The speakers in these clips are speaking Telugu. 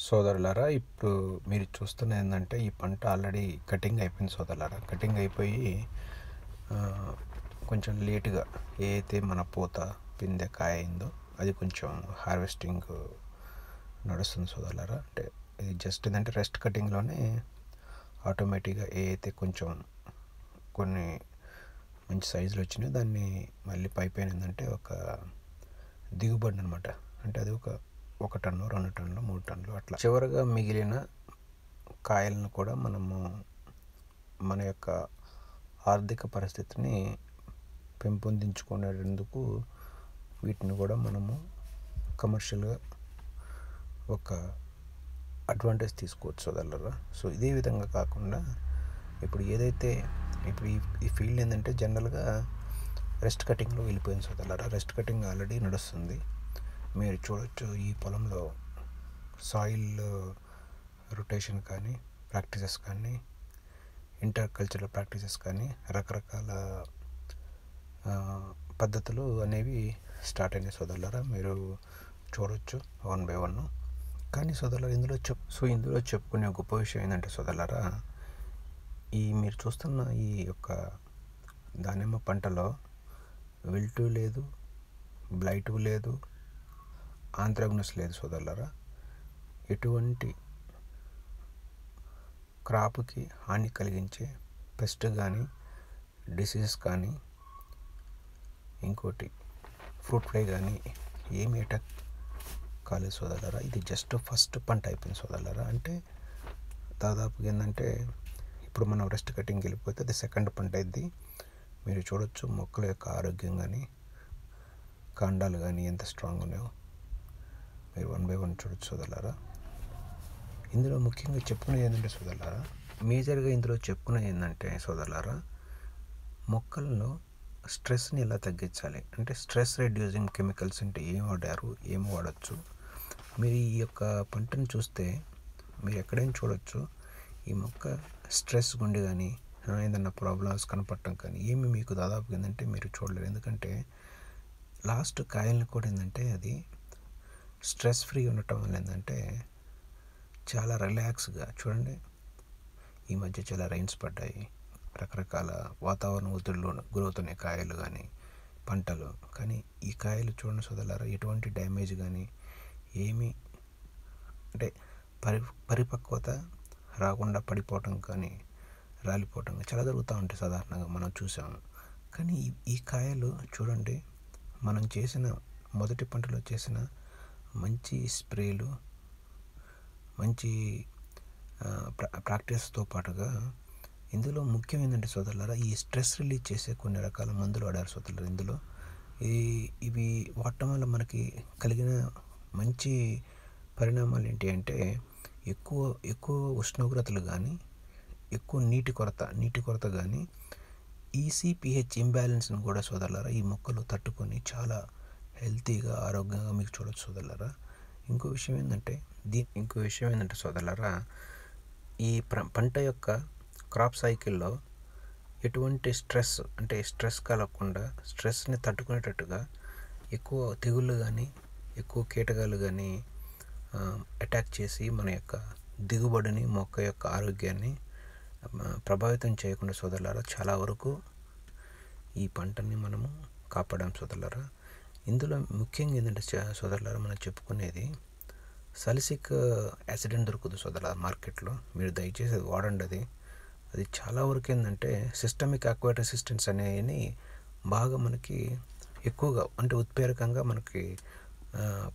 సోదరులారా, ఇప్పుడు మీరు చూస్తున్నది ఏంటంటే ఈ పంట ఆల్రెడీ కటింగ్ అయిపోయింది సోదరులారా. కటింగ్ అయిపోయి ఆ, కొంచెం లేటుగా ఏ అయితే మన పూత పిందె కాయ అయిందో అది కొంచెం హార్వెస్టింగ్ నడుస్తుంది సోదరులారా. అంటే ఇది జస్ట్ ఏంటంటే రెస్ట్ కటింగ్లోనే ఆటోమేటిక్గా ఏ అయితే కొంచెం కొన్ని మంచి సైజులు వచ్చినాయో దాన్ని మళ్ళీ పైపైన ఏంటంటే ఒక దిగుబడి అనమాట. అంటే అది ఒక టన్ను 2 టన్నులు 3 టన్నులు అట్లా చివరిగా మిగిలిన కాయలను కూడా మనము మన యొక్క ఆర్థిక పరిస్థితిని పెంపొందించుకునేందుకు వీటిని కూడా మనము కమర్షియల్గా ఒక అడ్వాంటేజ్ తీసుకోవచ్చు సోదరులారా. సో ఇదే విధంగా కాకుండా ఇప్పుడు ఏదైతే ఇప్పుడు ఈ ఫీల్డ్ ఏంటంటే జనరల్గా రెస్ట్ కటింగ్లో వెళ్ళిపోయింది సోదరులారా. రెస్ట్ కటింగ్ ఆల్రెడీ నడుస్తుంది. మీరు చూడొచ్చు ఈ పొలంలో సాయిల్ రొటేషన్ కానీ ప్రాక్టీసెస్ కానీ ఇంటర్ కల్చరల్ ప్రాక్టీసెస్ కానీ రకరకాల పద్ధతులు అనేవి స్టార్ట్ అయినాయి సోదరులారా. మీరు చూడొచ్చు 1 by 1. కానీ సోదరులారా ఇందులో చెప్పుకునే గొప్ప విషయం ఏంటంటే సోదరులారా, మీరు చూస్తున్న ఈ యొక్క దానిమ్మ పంటలో విల్టు లేదు, బ్లైట్ లేదు, ఆంథ్రాగ్నస్ లేదు సోదరులారా. ఎటువంటి క్రాప్కి హాని కలిగించే పెస్ట్ కానీ డిసీజెస్ కానీ ఇంకోటి ఫ్రూట్ ఫ్లై కానీ ఏమి అటాక్ కాలేదు సోదరులారా. ఇది జస్ట్ ఫస్ట్ పంట అయిపోయింది సోదరులారా. అంటే దాదాపుగా ఏంటంటే ఇప్పుడు మనం రెస్ట్ కటింగ్కి వెళ్ళిపోతే అది సెకండ్ పంట అయింది. మీరు చూడొచ్చు మొక్కల యొక్క ఆరోగ్యం కానీ కాండాలు కానీ ఎంత స్ట్రాంగ్ ఉన్నాయో మీరు 1 by 1 చూడొచ్చు సోదరులారా. ఇందులో ముఖ్యంగా చెప్పుకునేది ఏంటంటే సోదరులారా, మేజర్గా ఇందులో చెప్పుకునేది ఏంటంటే సోదరులారా, మొక్కల్లో స్ట్రెస్ని ఎలా తగ్గించాలి అంటే స్ట్రెస్ రెడ్యూసింగ్ కెమికల్స్ అంటే ఏం వాడచ్చు. మీరు ఈ యొక్క పంటను చూస్తే మీరు ఎక్కడైనా చూడొచ్చు ఈ మొక్క స్ట్రెస్ గుండి కానీ ఏదన్నా ప్రాబ్లమ్స్ కనపడటం కానీ ఏమి మీకు దాదాపు ఏంటంటే మీరు చూడలేరు. ఎందుకంటే లాస్ట్ కాయలను కూడా ఏంటంటే అది స్ట్రెస్ ఫ్రీ ఉండటం వల్ల ఏంటంటే చాలా రిలాక్స్గా చూడండి. ఈ మధ్య చాలా రైన్స్ పడ్డాయి, రకరకాల వాతావరణ ఒత్తిడిలో గురవుతున్నాయి కాయలు కానీ పంటలు. కానీ ఈ కాయలు చూడండి సోదరులారా, ఎటువంటి డ్యామేజ్ కానీ ఏమీ అంటే పరిపక్వత రాకుండా పడిపోవటం కానీ రాలిపోవటం కానీ చాలా జరుగుతూ ఉంటాయి సాధారణంగా మనం చూసాము. కానీ ఈ కాయలు చూడండి, మనం చేసిన మొదటి పంటలో చేసిన మంచి స్ప్రేలు మంచి ప్రాక్టీస్తో పాటుగా ఇందులో ముఖ్యం ఏంటంటే సోదరులారా, ఈ స్ట్రెస్ రిలీజ్ చేసే కొన్ని రకాల మందులు వాడారు సోదరులారా. ఇందులో ఇవి వాడటం వల్ల మనకి కలిగిన మంచి పరిణామాలు ఏంటి అంటే ఎక్కువ ఉష్ణోగ్రతలు కానీ ఎక్కువ నీటి కొరత కానీ ఈసీపీహెచ్ ఇంబ్యాలెన్స్ని కూడా సోదరులారా ఈ మొక్కలు తట్టుకొని చాలా హెల్తీగా ఆరోగ్యంగా మీకు చూడొచ్చు సోదరులారా. ఇంకో విషయం ఏంటంటే సోదరులారా, ఈ పంట యొక్క క్రాప్ సైకిల్లో ఎటువంటి స్ట్రెస్ కలగకుండా స్ట్రెస్ని తట్టుకునేటట్టుగా ఎక్కువ తెగుళ్ళు కానీ ఎక్కువ కీటకాలు కానీ అటాక్ చేసి మన యొక్క దిగుబడిని మొక్క యొక్క ఆరోగ్యాన్ని ప్రభావితం చేయకుండా సోదరులారా చాలా వరకు ఈ పంటని మనము కాపాడాం సోదరులారా. ఇందులో ముఖ్యంగా ఏంటంటే సోదరులారా మనం చెప్పుకునేది సలిసిక్ యాసిడ్ అని దొరుకుతుంది సోదరులారా మార్కెట్లో. మీరు దయచేసి అది వాడండి. అది చాలా వరకు ఏంటంటే సిస్టమిక్ అక్వైట్ రెసిస్టెన్స్ అనేవి బాగా మనకి ఎక్కువగా అంటే ఉత్ప్రేరకంగా మనకి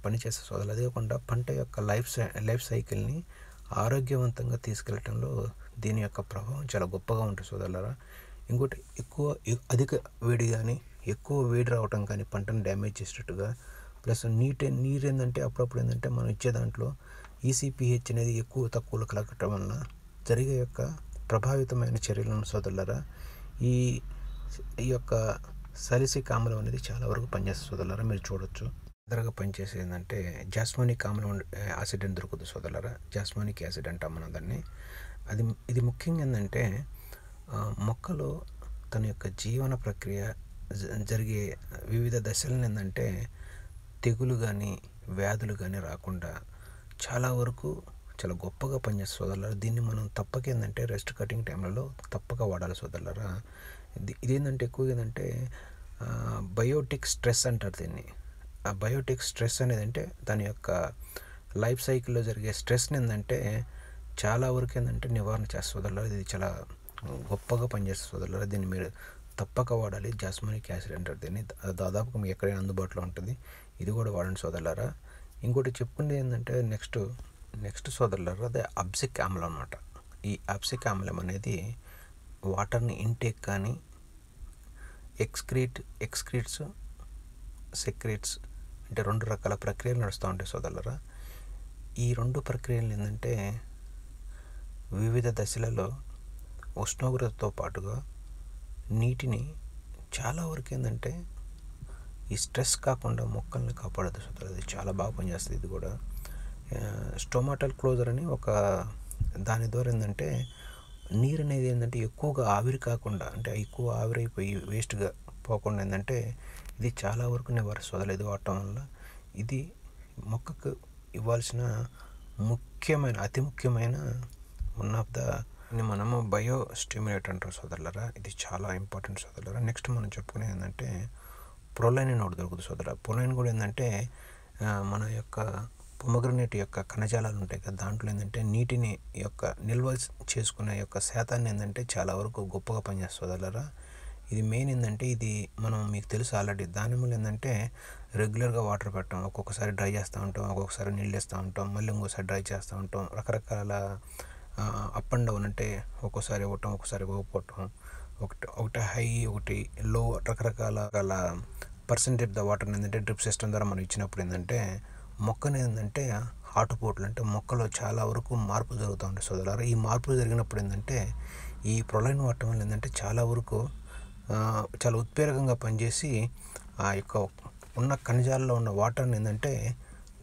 పనిచేసే సోదరులు. అదే కాకుండా పంట యొక్క లైఫ్ సైకిల్ని ఆరోగ్యవంతంగా తీసుకెళ్ళటంలో దీని యొక్క ప్రభావం చాలా గొప్పగా ఉంటుంది సోదరులారా. ఇంకోటి అధిక వేడి కానీ ఎక్కువ వేడి రావటం కానీ పంటను డ్యామేజ్ చేసేటట్టుగా ప్లస్ నీరు ఏంటంటే అప్పుడప్పుడు ఏంటంటే మనం ఇచ్చే దాంట్లో ఈసీపీహెచ్ అనేది ఎక్కువ తక్కువలో కలగటం వలన జరిగే యొక్క ప్రభావితమైన చర్యలను సోదరులారా ఈ యొక్క సలిసిక్ ఆమ్లం అనేది చాలా వరకు పనిచేస్తుంది సోదరులారా. మీరు చూడొచ్చు తొందరగా పనిచేసేది ఏంటంటే జాస్మోనిక్ ఆమ్లం యాసిడ్ అని దొరుకుతుంది సోదరులారా. జాస్మోనిక్ యాసిడ్ అంటాం మనం దాన్ని. ఇది ముఖ్యంగా ఏంటంటే మొక్కలో తన యొక్క జీవన ప్రక్రియ జరిగే వివిధ దశలను ఏంటంటే తెగులు కానీ వ్యాధులు కానీ రాకుండా చాలా వరకు చాలా గొప్పగా పనిచేస్తుంది సోదరులారా. దీన్ని మనం తప్పక ఏంటంటే రెస్ట్ కటింగ్ టైంలలో తప్పక వాడాలి సోదరులారా. ఇదేంటంటే ఎక్కువగా ఏంటంటే బయోటిక్ స్ట్రెస్ అంటారు దీన్ని. ఆ బయోటిక్ స్ట్రెస్ అనేది అంటే దాని యొక్క లైఫ్ సైకిల్లో జరిగే స్ట్రెస్ని ఏంటంటే చాలా వరకు ఏంటంటే నివారణ చేస్తుంది సోదరులారా. ఇది చాలా గొప్పగా పనిచేస్తుంది సోదరులారా. దీన్ని మీరు తప్పక వాడాలి. జాస్మానిక్ యాసిడ్ అంటారు దీన్ని. దాదాపుగా మీకు ఎక్కడైనా అందుబాటులో ఉంటుంది. ఇది కూడా వాడండి సోదరులారా. ఇంకోటి చెప్పుకునేది ఏంటంటే నెక్స్ట్ సోదరులారా, అదే అబ్సిక్ ఆమ్లం అనమాట. ఈ అబ్సిక్ ఆమ్లం అనేది వాటర్ని ఇంటేక్ కానీ ఎక్స్క్రీట్స్ సెక్రీట్స్ అంటే 2 రకాల ప్రక్రియలు నడుస్తూ ఉంటాయి సోదరులారా. ఈ 2 ప్రక్రియలు ఏంటంటే వివిధ దశలలో ఉష్ణోగ్రతతో పాటుగా నీటిని చాలా వరకు ఏంటంటే ఈ స్ట్రెస్ కాకుండా మొక్కల్ని కాపాడుతుంది సోదరులారా. అది చాలా బాగా పనిచేస్తుంది. ఇది కూడా స్టోమాటల్ క్లోజర్ అని ఒక దాని ద్వారా ఏంటంటే నీరు అనేది ఏంటంటే ఎక్కువగా ఆవిరి కాకుండా, అంటే ఎక్కువ ఆవిరైపోయి వేస్ట్గా పోకుండా ఏంటంటే ఇది చాలా వరకు నివారిస్తుంది. ఇది వాడటం వల్ల ఇది మొక్కకు ఇవ్వాల్సిన అతి ముఖ్యమైన వన్ ఆఫ్ ద మనము బయో స్టిమ్యులేటర్ అంటారు సోదరులారా. ఇది చాలా ఇంపార్టెంట్ సోదరులారా. నెక్స్ట్ మనం చెప్పుకునేది ఏంటంటే ప్రొలైన్ అని ఒకటి దొరుకుతుంది సోదరులారా. ప్రొలైన్ కూడా ఏంటంటే మన యొక్క పొమగ్రనేట్ యొక్క కణజాలాలు ఉంటాయి కదా, దాంట్లో ఏంటంటే నీటిని యొక్క నిల్వ చేసుకునే యొక్క శాతాన్ని ఏంటంటే చాలా వరకు గొప్పగా పనిచేస్తుంది సోదరులారా. ఇది మెయిన్ ఏంటంటే ఇది మనం మీకు తెలుసు ఆల్రెడీ. దానివల్ల ఏంటంటే రెగ్యులర్గా వాటర్ పెట్టడం, ఒక్కొక్కసారి డ్రై చేస్తూ ఉంటాం, ఒక్కొక్కసారి నీళ్ళు వేస్తూ ఉంటాం, మళ్ళీ ఇంకోసారి డ్రై చేస్తూ ఉంటాం. రకరకాల అప్ అండ్ డౌన్, అంటే ఒక్కోసారి ఇవ్వటం ఒక్కోసారి ఇవ్వకపోవటం, ఒకటి హై ఒకటి లో, రకరకాల పర్సెంటేజ్ ద వాటర్ ఏంటంటే డ్రిప్ సిస్టమ్ ద్వారా మనం ఇచ్చినప్పుడు ఏంటంటే మొక్కని ఏంటంటే ఆటుపోట్లు, అంటే మొక్కలో చాలా వరకు మార్పు జరుగుతూ ఉంటాయి సోదరులారా. ఈ మార్పులు జరిగినప్పుడు ఏంటంటే ఈ ప్రొలైన్ వాడటం వల్ల ఏంటంటే చాలా వరకు చాలా ఉత్ప్రేరకంగా పనిచేసి ఆ యొక్క ఉన్న ఖనిజాల్లో ఉన్న వాటర్ని ఏంటంటే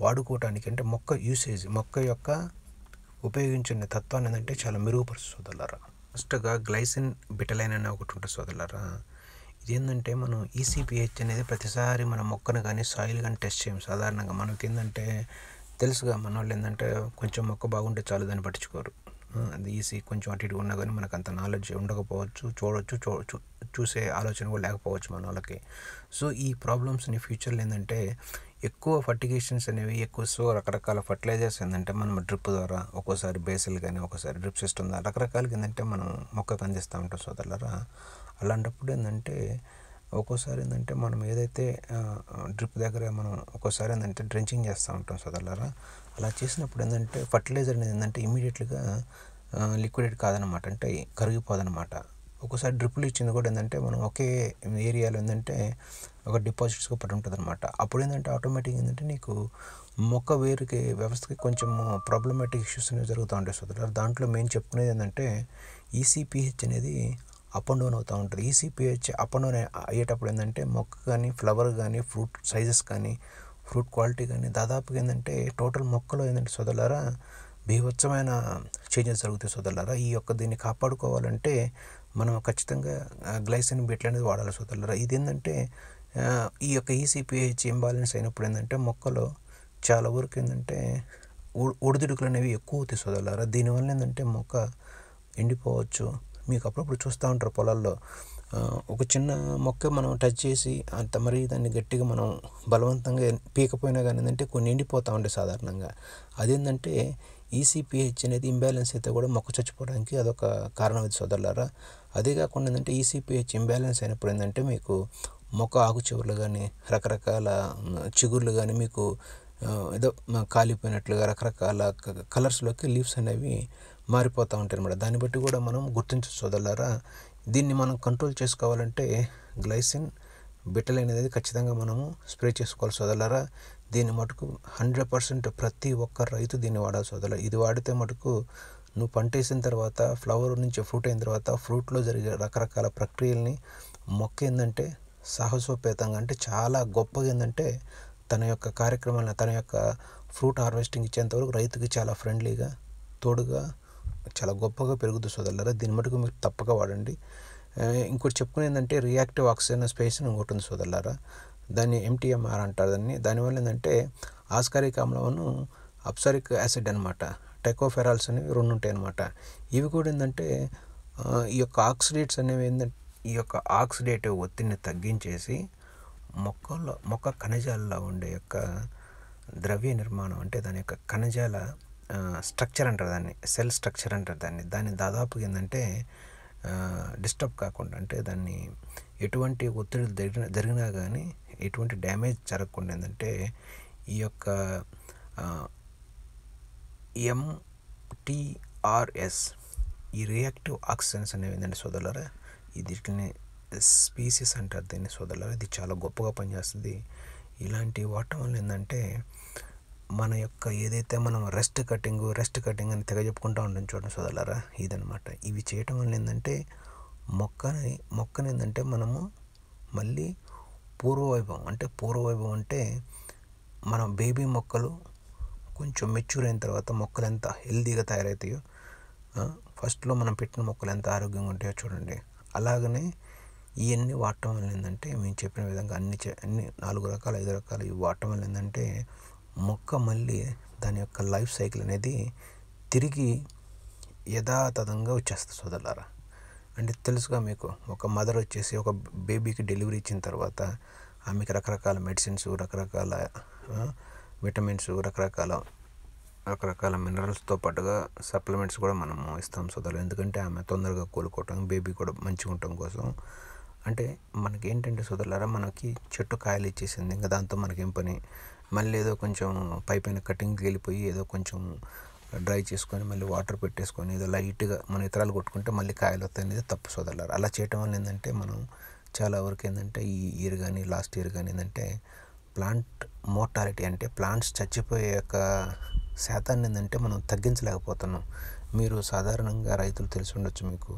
వాడుకోవటానికి, అంటే మొక్క యొక్క ఉపయోగించిన తత్వాన్ని ఏంటంటే చాలా మెరుగుపరుస్తుంది సోదరులారా. ఫస్ట్గా గ్లైసిన్ బిటలైన్ అనే ఒకటి ఉంటుంది సోదరులారా. ఇది ఏంటంటే మనం ఈసీపీహెచ్ అనేది ప్రతిసారి మన మొక్కను కానీ సాయిల్ కానీ టెస్ట్ చేయం సాధారణంగా. మనకి ఏంటంటే తెలుసుగా, మన వాళ్ళు ఏంటంటే కొంచెం మొక్క బాగుంటే చాలు దాన్ని పట్టించుకోరు. అది ఈసీ కొంచెం అటు ఇటు ఉన్నా కానీ మనకు అంత నాలెడ్జ్ ఉండకపోవచ్చు, చూసే ఆలోచన కూడా లేకపోవచ్చు మన వాళ్ళకి. సో ఈ ప్రాబ్లమ్స్ని ఫ్యూచర్లో ఏంటంటే ఎక్కువ ఫర్టిగేషన్స్ అనేవి సో రకరకాల ఫర్టిలైజర్స్ ఏంటంటే మనం డ్రిప్ ద్వారా, ఒక్కోసారి బేసిల్ కానీ ఒక్కోసారి డ్రిప్ సిస్టమ్ ద్వారా రకరకాలకి ఏంటంటే మనం మొక్కకు అందిస్తూ ఉంటాం సోదరులారా. అలాంటప్పుడు ఏంటంటే ఒక్కోసారి ఏంటంటే మనం ఏదైతే డ్రిప్ దగ్గర మనం ఒక్కోసారి ఏంటంటే డ్రెంచింగ్ చేస్తూ ఉంటాం సోదరులారా. అలా చేసినప్పుడు ఏంటంటే ఫర్టిలైజర్ అనేది ఏంటంటే ఇమీడియట్గా లిక్విడేట్ కాదనమాట, అంటే కరిగిపోదనమాట. ఒక్కోసారి డ్రిప్పులు ఇచ్చింది కూడా ఏంటంటే మనం ఒకే ఏరియాలో ఏంటంటే ఒక డిపాజిట్స్గా పడి ఉంటుంది అనమాట. అప్పుడు ఏంటంటే ఆటోమేటిక్ ఏంటంటే నీకు మొక్క వేరుకి వ్యవస్థకి కొంచెం ప్రాబ్లమాటిక్ ఇష్యూస్ అనేవి జరుగుతూ ఉంటాయి సోదరులారా. దాంట్లో మెయిన్ చెప్పుకునేది ఏంటంటే ఈసీపీహెచ్ అనేది అప్ అండ్ డౌన్ అవుతూ ఉంటుంది. ఈసీపీహెచ్ అప్ అండ్ డౌన్ అయ్యేటప్పుడు ఏంటంటే మొక్క కానీ, ఫ్లవర్ కానీ, ఫ్రూట్ సైజెస్ కానీ, ఫ్రూట్ క్వాలిటీ కానీ దాదాపుగా ఏంటంటే టోటల్ మొక్కలో ఏంటంటే సోదరులారా బీభత్సమైన చేంజెస్ జరుగుతాయి సోదరులారా. ఈ యొక్క దీన్ని కాపాడుకోవాలంటే మనం ఖచ్చితంగా గ్లైసిన్ బిట్ల్ అనేది వాడాలి సోదరులారా. ఇది ఏంటంటే ఈ యొక్క ఈసీపీహెచ్ ఇంబ్యాలెన్స్ అయినప్పుడు ఏంటంటే మొక్కలో చాలా వరకు ఏంటంటే ఒడిదుడుకులు అనేవి ఎక్కువ అవుతాయి సోదరులారా. దీనివల్ల ఏంటంటే మొక్క ఎండిపోవచ్చు. మీకు అప్పుడప్పుడు చూస్తూ ఉంటారు పొలాల్లో ఒక చిన్న మొక్క మనం టచ్ చేసి అంత మరీ దాన్ని గట్టిగా మనం బలవంతంగా పీకపోయినా కానీ ఏంటంటే కొన్ని ఎండిపోతూ ఉంటాయి సాధారణంగా. అదేంటంటే ఈసీపీహెచ్ అనేది ఇంబ్యాలెన్స్ అయితే కూడా మొక్క చచ్చిపోవడానికి అదొక కారణం అది సోదరులారా. అదే కాకుండా ఏంటంటే ఈసీపీహెచ్ ఇంబ్యాలెన్స్ అయినప్పుడు ఏంటంటే మీకు మొక్క ఆకు చివర్లు కానీ, రకరకాల చిగుర్లు కానీ మీకు ఏదో కాలిపోయినట్లుగా రకరకాల కలర్స్లోకి లీవ్స్ అనేవి మారిపోతూ ఉంటాయి అన్నమాట. దాన్ని బట్టి కూడా మనం గుర్తించవచ్చు సోదరులారా. దీన్ని మనం కంట్రోల్ చేసుకోవాలంటే గ్లైసిన్ బిటల్ అనేది ఖచ్చితంగా మనము స్ప్రే చేసుకోవాలి సోదరులారా. దీన్ని మటుకు 100% ప్రతి ఒక్క రైతు దీన్ని వాడాలి సోదరులారా. ఇది వాడితే మటుకు నువ్వు పంట వేసిన తర్వాత, ఫ్లవర్ నుంచి ఫ్రూట్ అయిన తర్వాత, ఫ్రూట్లో జరిగే రకరకాల ప్రక్రియల్ని మొక్క ఏంటంటే సాహసోపేతంగా, అంటే చాలా గొప్పగా ఏంటంటే తన యొక్క కార్యక్రమాలను, తన యొక్క ఫ్రూట్ హార్వెస్టింగ్ ఇచ్చేంతవరకు రైతుకి చాలా ఫ్రెండ్లీగా, తోడుగా, చాలా గొప్పగా పెరుగుతుంది సోదరులారా. దీని మటుకు మీరు తప్పక వాడండి. ఇంకోటి చెప్పుకుని ఏంటంటే రియాక్టివ్ ఆక్సిజన్ స్పేస్ ఇంకోటి ఉంది సోదరులారా. దాన్ని ఎంటీఎంఆర్ అంటారు దాన్ని. దానివల్ల ఏంటంటే ఆస్కారిక్ ఆమ్లం అబ్సరిక్ యాసిడ్ అనమాట, టెకోఫెరాల్స్ అనేవి 2 ఉంటాయి అనమాట. ఇవి కూడా ఏంటంటే ఈ యొక్క ఆక్సిడేట్స్ అనేవి ఏంటంటే ఈ యొక్క ఆక్సిడేటివ్ ఒత్తిడిని తగ్గించేసి మొక్క కణజాలలో ఉండే యొక్క ద్రవ్య నిర్మాణం, అంటే దాని యొక్క కణజాల స్ట్రక్చర్ అంటారు దాన్ని, సెల్ స్ట్రక్చర్ అంటారు దాన్ని దాదాపు ఏంటంటే డిస్టర్బ్ కాకుండా, అంటే దాన్ని ఎటువంటి ఒత్తిడి జరిగినా కానీ ఎటువంటి డ్యామేజ్ జరగకుండా ఏంటంటే ఈ యొక్క ఎంటీఆర్ఎస్, ఈ రియాక్టివ్ ఆక్సిజన్స్ అనేవి ఏంటంటే సోదరులారా, వీటిని స్పీసీస్ అంటారు దీన్ని సోదరులారా. ఇది చాలా గొప్పగా పనిచేస్తుంది. ఇలాంటి వాడటం వల్ల ఏంటంటే మన యొక్క ఏదైతే మనం రెస్ట్ కటింగ్ అని తెగ చెప్పుకుంటూ ఉంటాం చూడండి సోదరులారా, ఇదనమాట. ఇవి చేయటం వల్ల ఏంటంటే మొక్కని ఏంటంటే మనము మళ్ళీ పూర్వవైభవం అంటే మన బేబీ మొక్కలు కొంచెం మెచ్యూర్ అయిన తర్వాత మొక్కలు ఎంత హెల్తీగా తయారవుతాయో, ఫస్ట్లో మనం పెట్టిన మొక్కలు ఎంత ఆరోగ్యంగా ఉంటాయో చూడండి. అలాగనే ఇవన్నీ వాడటం వల్ల ఏంటంటే మేము చెప్పిన విధంగా అన్ని 4 రకాలు 5 రకాలు ఇవి వాడటం వల్ల ఏంటంటే మొక్క మళ్ళీ దాని యొక్క లైఫ్ సైకిల్ అనేది తిరిగి యథాతథంగా వచ్చేస్తుంది సోదరులారా. అంటే తెలుసుగా మీకు, ఒక మదర్ వచ్చేసి ఒక బేబీకి డెలివరీ ఇచ్చిన తర్వాత ఆమెకి రకరకాల మెడిసిన్స్, రకరకాల విటమిన్స్, రకరకాల మినరల్స్తో పాటుగా సప్లిమెంట్స్ కూడా మనము ఇస్తాం సోదరులు. ఎందుకంటే ఆమె తొందరగా కోలుకోవటం, బేబీ కూడా మంచిగా ఉండటం కోసం. అంటే మనకి ఏంటంటే సోదరులారా, మనకి చెట్టు కాయలు ఇచ్చేసింది, ఇంకా దాంతో మనకేం పని, మళ్ళీ ఏదో కొంచెం పైపైన కటింగ్కి వెళ్ళిపోయి ఏదో కొంచెం డ్రై చేసుకొని మళ్ళీ వాటర్ పెట్టేసుకొని ఏదో లైట్గా మన ఇతరాలు కొట్టుకుంటే మళ్ళీ కాయలు వస్తాయి అనేది తప్పు సోదరులారా. అలా చేయటం వల్ల ఏంటంటే మనం చాలా వరకు ఏంటంటే ఈ ఇయర్ కానీ లాస్ట్ ఇయర్ కానీ ఏంటంటే ప్లాంట్ మోర్టాలిటీ, అంటే ప్లాంట్స్ చచ్చిపోయే యొక్క శాతాన్ని ఏంటంటే మనం తగ్గించలేకపోతున్నాం. మీరు సాధారణంగా రైతులు తెలిసి ఉండొచ్చు మీకు,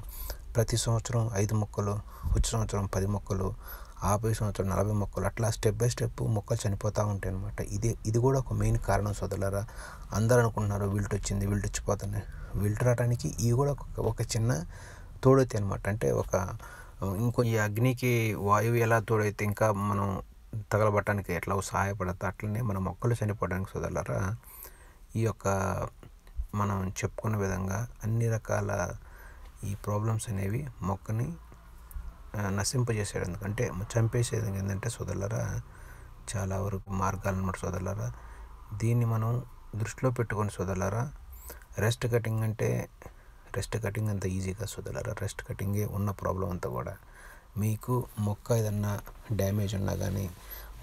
ప్రతి సంవత్సరం 5 మొక్కలు, వచ్చే సంవత్సరం 10 మొక్కలు, ఆపై సంవత్సరం 40 మొక్కలు, అట్లా స్టెప్ బై స్టెప్ మొక్కలు చనిపోతూ ఉంటాయి అనమాట. ఇది కూడా ఒక మెయిన్ కారణం సోదరులారా. అందరూ అనుకుంటున్నారు విల్ట్ వచ్చిపోతున్నాయి. విల్ట్ రావడానికి ఇవి కూడా ఒక చిన్న తోడైతే అనమాట. అంటే ఈ అగ్నికి వాయువు ఎలా తోడైతే ఇంకా మనం తగలబట్టడానికి ఎట్లా సహాయపడతా, అట్లనే మన మొక్కలు చనిపోవడానికి సోదరులారా ఈ యొక్క మనం చెప్పుకున్న విధంగా అన్ని రకాల ఈ ప్రాబ్లమ్స్ అనేవి మొక్కని నశింపజేసేది, ఎందుకంటే చంపేసేది ఏంటంటే సోదరులారా చాలా వరకు మార్గాలు అన్నమాట సోదరులారా. దీన్ని మనం దృష్టిలో పెట్టుకొని సోదరులారా, రెస్ట్ కటింగ్ అంత ఈజీగా సోదరులారా. రెస్ట్ కటింగే ఉన్న ప్రాబ్లం అంతా కూడా. మీకు మొక్క ఏదన్నా డ్యామేజ్ ఉన్నా కానీ,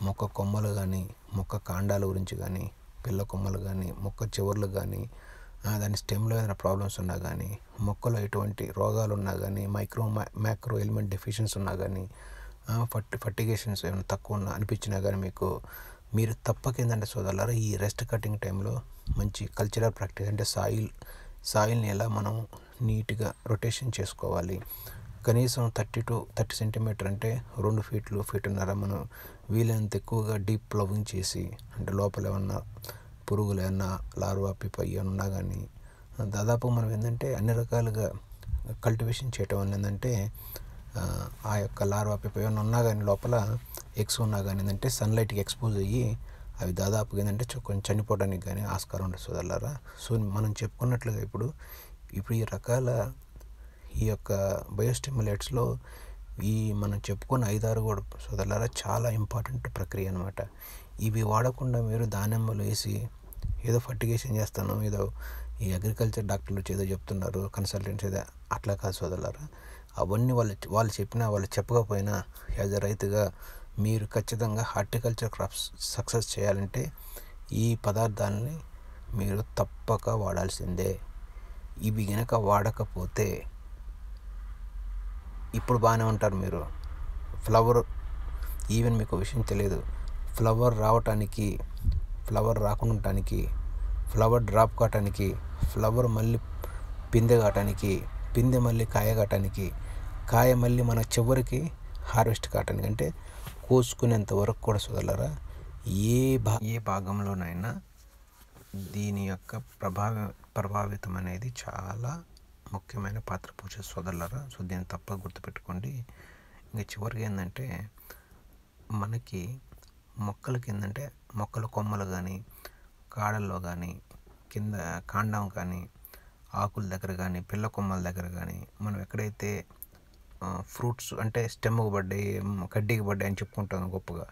మొక్క కొమ్మలు కానీ, మొక్క కాండాల గురించి కానీ, పిల్ల కొమ్మలు కానీ, మొక్క చివర్లు కానీ, దాని స్టెమ్లో ఏదైనా ప్రాబ్లమ్స్ ఉన్నా కానీ, మొక్కలో ఎటువంటి రోగాలు ఉన్నా కానీ, మ్యాక్రో ఎలిమెంట్ డెఫిషియన్స్ ఉన్నా కానీ, ఫర్టిగేషన్స్ ఏమైనా తక్కువ అనిపించినా కానీ మీరు తప్పక ఏంటంటే సోదరులారా ఈ రెస్ట్ కటింగ్ టైంలో మంచి కల్చరల్ ప్రాక్టీస్, అంటే సాయిల్ని ఎలా మనం నీట్గా రొటేషన్ చేసుకోవాలి. కనీసం 30 సెంటీమీటర్, అంటే 2 ఫీటున్నర మనం వీలైనంత ఎక్కువగా డీప్ ప్లవింగ్ చేసి, అంటే లోపల ఏమన్నా పురుగులు ఏమన్నా లార్వా పిప ఏమన్నా ఉన్నా కానీ దాదాపు మనం ఏంటంటే అన్ని రకాలుగా కల్టివేషన్ చేయటం వల్ల ఏంటంటే ఆ యొక్క లార్వా పిప ఏమన్నా ఉన్నా కానీ లోపల ఎగ్స్ ఉన్నా కానీ ఏంటంటే సన్లైట్కి ఎక్స్పోజ్ అయ్యి అవి దాదాపుగా ఏంటంటే కొంచెం చనిపోవడానికి కానీ ఆస్కారం ఉంటుంది సోదరులారా. సో మనం చెప్పుకున్నట్లుగా ఇప్పుడు ఈ రకాల ఈ యొక్క బయోస్టిమ్యులేట్స్లో మనం చెప్పుకున్న 5-6 కూడా సోదరులారా చాలా ఇంపార్టెంట్ ప్రక్రియ అనమాట. ఇవి వాడకుండా మీరు దానిమ్మలు వేసి ఏదో ఫర్టిగేషన్ చేస్తాను, ఏదో ఈ అగ్రికల్చర్ డాక్టర్లు ఏదో చెప్తున్నారు, కన్సల్టెంట్స్ ఏదో, అట్లా కాదు సోదరులారా. అవన్నీ వాళ్ళు చెప్పినా వాళ్ళు చెప్పకపోయినా యాజ్ ఎ రైతుగా మీరు ఖచ్చితంగా హార్టికల్చర్ క్రాప్స్ సక్సెస్ చేయాలంటే ఈ పదార్థాలని మీరు తప్పక వాడాల్సిందే. ఇవి గనక వాడకపోతే ఇప్పుడు బాగానే ఉంటారు మీరు, ఫ్లవర్ ఈవెన్ మీకు విషయం తెలియదు, ఫ్లవర్ రాకుండా ఉండటానికి, ఫ్లవర్ డ్రాప్ కావటానికి, ఫ్లవర్ మళ్ళీ పిందె కావటానికి, పిందె మళ్ళీ కాయ కావటానికి, కాయ మళ్ళీ మన చివరికి హార్వెస్ట్ కావటానికి, అంటే కోసుకునేంత వరకు కూడా సోదరులారా ఏ భాగంలోనైనా దీని యొక్క ప్రభావితం అనేది చాలా ముఖ్యమైన పాత్ర పోషిస్తుంది సోదరులారా. సో దీన్ని తప్ప గుర్తుపెట్టుకోండి. ఇంకా చివరికి ఏంటంటే మనకి మొక్కలకి ఏంటంటే మొక్కల కొమ్మలు కానీ, కాడల్లో కానీ, కింద కాండం కానీ, ఆకుల దగ్గర కానీ, పిల్ల కొమ్మల దగ్గర కానీ, మనం ఎక్కడైతే ఫ్రూట్స్ అంటే స్టెమ్కి పడ్డాయి, కడ్డీకి పడ్డాయి అని చెప్పుకుంటాం గొప్పగా.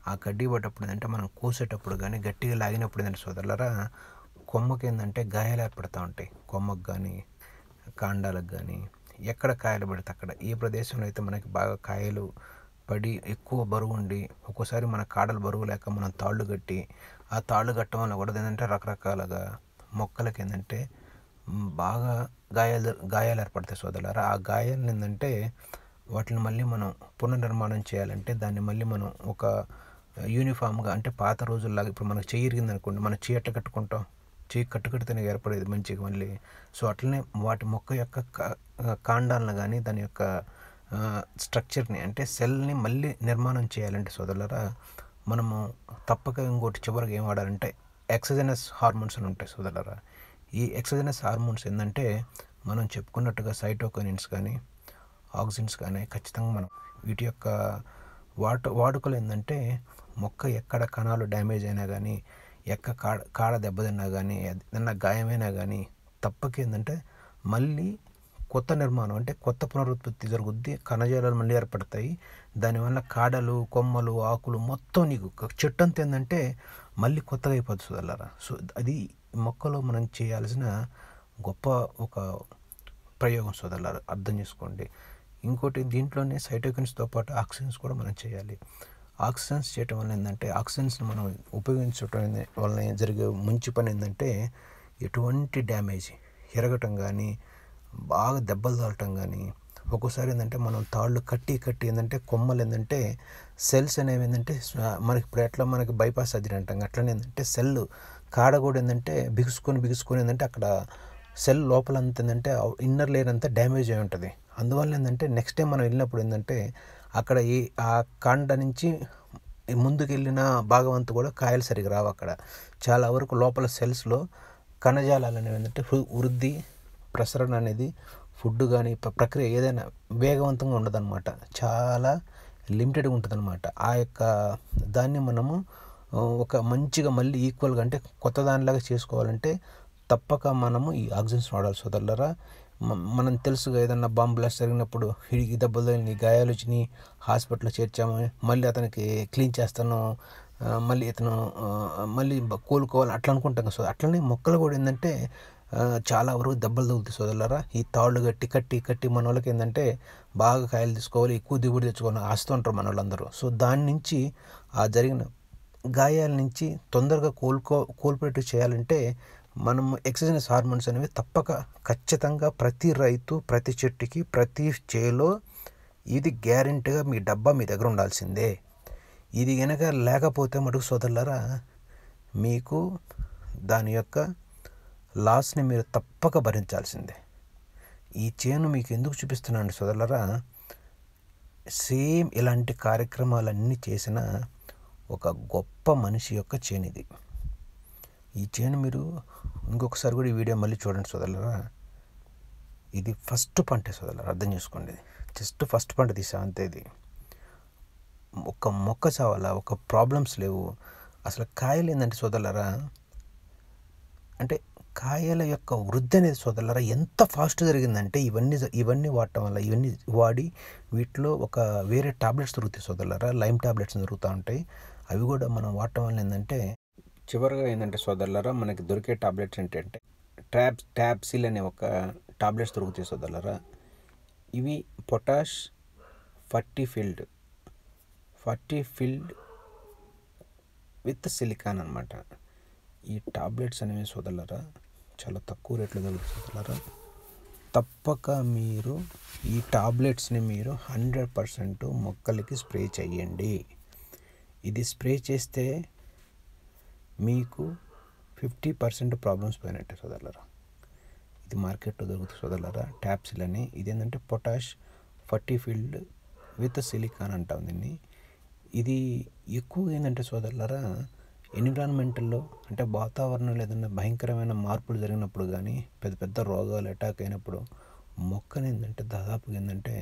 ఆ కడ్డీ పడ్డప్పుడు ఏంటంటే మనం కోసేటప్పుడు కానీ గట్టిగా లాగినప్పుడు ఏంటంటే సోదరులారా, కొమ్మకి ఏంటంటే గాయాలు ఏర్పడుతూ ఉంటాయి. కొమ్మకు కానీ, కాండాలకు కానీ, ఎక్కడ కాయలు పడితే అక్కడ. ఏ ప్రదేశంలో అయితే మనకి బాగా కాయలు పడి ఎక్కువ బరువు ఉండి ఒక్కోసారి మన కాడలు బరువు లేక మనం తాళ్ళు కట్టి, ఆ తాళ్ళు కట్టడం వల్ల కూడా ఏంటంటే రకరకాలుగా మొక్కలకి ఏంటంటే బాగా గాయాలు ఏర్పడతాయి సోదరులారా. ఆ గాయాలను ఏంటంటే వాటిని మళ్ళీ మనం పునర్నిర్మాణం చేయాలంటే దాన్ని మళ్ళీ మనం ఒక యూనిఫామ్గా అంటే పాత రోజుల్లాగా ఇప్పుడు మనకు చెయ్యి ఇరిగింది అనుకోండి, మనం చెయ్యి ఎట్ట కట్టుకుంటాం, చెయ్యి కట్టుకడితేనే ఏర్పడేది మంచిగా మళ్ళీ. సో అట్లనే వాటి మొక్క యొక్క కాండాలను కానీ దాని యొక్క స్ట్రక్చర్ని అంటే సెల్ని మళ్ళీ నిర్మాణం చేయాలంటే సోదరులారా, మనము తప్పక ఇంకోటి చివరికి ఏం వాడాలంటే ఎక్సోజనస్ హార్మోన్స్ అని ఉంటాయి సోదరులారా. ఈ ఎక్సోజనస్ హార్మోన్స్ ఏంటంటే మనం చెప్పుకున్నట్టుగా సైటోకైనిన్స్ కానీ, ఆక్సిన్స్ కానీ ఖచ్చితంగా మనం వీటి యొక్క వాడుకలు ఏంటంటే మొక్క ఎక్కడ కణాలు డ్యామేజ్ అయినా కానీ, కాడ దెబ్బతిన్నా కానీ, ఏదన్నా గాయమైనా కానీ తప్పక ఏంటంటే మళ్ళీ కొత్త నిర్మాణం అంటే కొత్త పునరుత్పత్తి జరుగుద్ది. కణజాలాలు మళ్ళీ ఏర్పడతాయి. దానివల్ల కాడలు, కొమ్మలు, ఆకులు మొత్తం నీకు చెట్టు అంతా ఏంటంటే మళ్ళీ కొత్తగా అయిపోతుంది సోదరులారా. సో అది మొక్కలో మనం చేయాల్సిన గొప్ప ఒక ప్రయోగం సోదరులారా, అర్థం చేసుకోండి. ఇంకోటి దీంట్లోనే సైటోకిన్స్తో పాటు ఆక్సిజన్స్ కూడా మనం చేయాలి. ఆక్సిజన్స్ చేయటం వల్ల ఏంటంటే ఆక్సిజన్స్ని మనం ఉపయోగించడం వల్ల జరిగే మంచి పని ఏంటంటే ఎటువంటి డ్యామేజ్ ఎరగటం కానీ, బాగా దెబ్బలు తాగటం కానీ, ఒక్కోసారి ఏంటంటే మనం తాళ్ళు కట్టి ఏంటంటే కొమ్మలు ఏంటంటే సెల్స్ అనేవి ఏంటంటే మనకి ఇప్పుడు ఎట్లా మనకి బైపాస్ సర్జరీ అంటాం అట్లనే ఏంటంటే సెల్ కాడ కూడా ఏంటంటే బిగుసుకొని ఏంటంటే అక్కడ సెల్ లోపలంతా ఏంటంటే ఇన్నర్ లేయర్ అంతా డ్యామేజ్ అయి ఉంటుంది. అందువల్ల ఏంటంటే నెక్స్ట్ టైం మనం వెళ్ళినప్పుడు ఏంటంటే అక్కడ ఆ కాండ నుంచి ముందుకు వెళ్ళిన భాగం అంతా కూడా కాయలు సరిగా రావు. అక్కడ చాలా వరకు లోపల సెల్స్లో కణజాలాలు అనేవి ఏంటంటే వృద్ధి, ప్రసరణ అనేది ఫుడ్ కానీ ప్రక్రియ ఏదైనా వేగవంతంగా ఉండదన్నమాట. చాలా లిమిటెడ్గా ఉంటుందన్నమాట. ఆ యొక్క దాన్ని మనము ఒక మంచిగా మళ్ళీ ఈక్వల్గా అంటే కొత్త దానిలాగా చేసుకోవాలంటే తప్పక మనము ఈ ఆక్సిజన్స్ వాడాలి సోదరులారా. మనం తెలుసుగా ఏదన్నా బాంబు బ్లాస్ట్ జరిగినప్పుడు ఈ దెబ్బలు తగిలినాయి, గాయాలు వచ్చినాయి, హాస్పిటల్లో చేర్చాము, మళ్ళీ అతనికి క్లీన్ చేస్తాను, మళ్ళీ ఇతను మళ్ళీ కోలుకోవాలి అట్లా అనుకుంటాం కదా. సో అట్లనే మొక్కలు కూడా ఏంటంటే చాలా వరకు దెబ్బలు తగులుతాయి సోదరులారా. ఈ తాళ్ళు కట్టి మన వాళ్ళకి ఏంటంటే బాగా కాయలు తీసుకోవాలి, ఎక్కువ దిగుబడి తెచ్చుకోవాలి ఆస్తుంటారు మన వాళ్ళందరూ. సో దాని నుంచి ఆ జరిగిన గాయాల నుంచి తొందరగా కోల్పోయేట్టు చేయాలంటే మనం ఎక్సోజనస్ హార్మోన్స్ అనేవి తప్పక ఖచ్చితంగా ప్రతి రైతు, ప్రతి చెట్టుకి, ప్రతి చేలో ఇది గ్యారెంటీగా మీ డబ్బా మీ దగ్గర ఉండాల్సిందే. ఇది కనుక లేకపోతే మటుకు సోదరులారా మీకు దాని యొక్క లాస్ని మీరు తప్పక భరించాల్సిందే. ఈ చేను మీకు ఎందుకు చూపిస్తున్నాను సోదరులారా, సేమ్ ఇలాంటి కార్యక్రమాలన్నీ చేసిన ఒక గొప్ప మనిషి యొక్క చేను ఇది. ఈ చేను మీరు ఇంకొకసారి కూడా ఈ వీడియో మళ్ళీ చూడండి సోదరులారా. ఇది ఫస్ట్ పంట సోదరులారా, అర్థం చేసుకోండి. జస్ట్ ఫస్ట్ పంట తీసా అంతే. ఇది ఒక మొక్క చావాలా, ఒక ప్రాబ్లమ్స్ లేవు. అసలు కాయలు ఏంటంటే సోదరులారా, అంటే కాయల యొక్క వృద్ధి అనేది సోదరులారా ఎంత ఫాస్ట్ జరిగిందంటే ఇవన్నీ వాడటం వల్ల, ఇవన్నీ వాడి వీటిలో ఒక వేరే టాబ్లెట్స్ దొరుకుతాయి సోదరులారా, లైమ్ టాబ్లెట్స్ దొరుకుతూ ఉంటాయి. అవి కూడా మనం వాడటం వల్ల ఏంటంటే చివరిగా ఏంటంటే సోదరులారా మనకి దొరికే టాబ్లెట్స్ ఏంటంటే ట్యాబ్సిల్ అనే ఒక టాబ్లెట్స్ దొరుకుతాయి సోదరులారా. ఇవి పొటాష్ ఫర్టిఫిల్డ్ విత్ సిలికాన్ అనమాట. ఈ టాబ్లెట్స్ అనేవి సోదరులారా చాలా తక్కువ రేట్లో దొరుకుతాయి సోదరులారా. తప్పక మీరు ఈ టాబ్లెట్స్ని మీరు 100% మొక్కలకి స్ప్రే చేయండి. ఇది స్ప్రే చేస్తే మీకు 50% ప్రాబ్లమ్స్ పోయినట్టే సోదరులారా. ఇది మార్కెట్లో దొరుకుతుంది సోదరులారా, ట్యాబ్సిల్ అని. ఇదేంటంటే పొటాష్ ఫర్టిఫిల్డ్ విత్ సిలికాన్ అంటాం దీన్ని. ఇది ఎక్కువ ఏంటంటే సోదరులారా ఎన్విరాన్మెంటల్లో అంటే వాతావరణంలో ఏదైనా భయంకరమైన మార్పులు జరిగినప్పుడు కానీ, పెద్ద రోగాలు అటాక్ అయినప్పుడు మొక్కని ఏంటంటే దాదాపుగా ఏంటంటే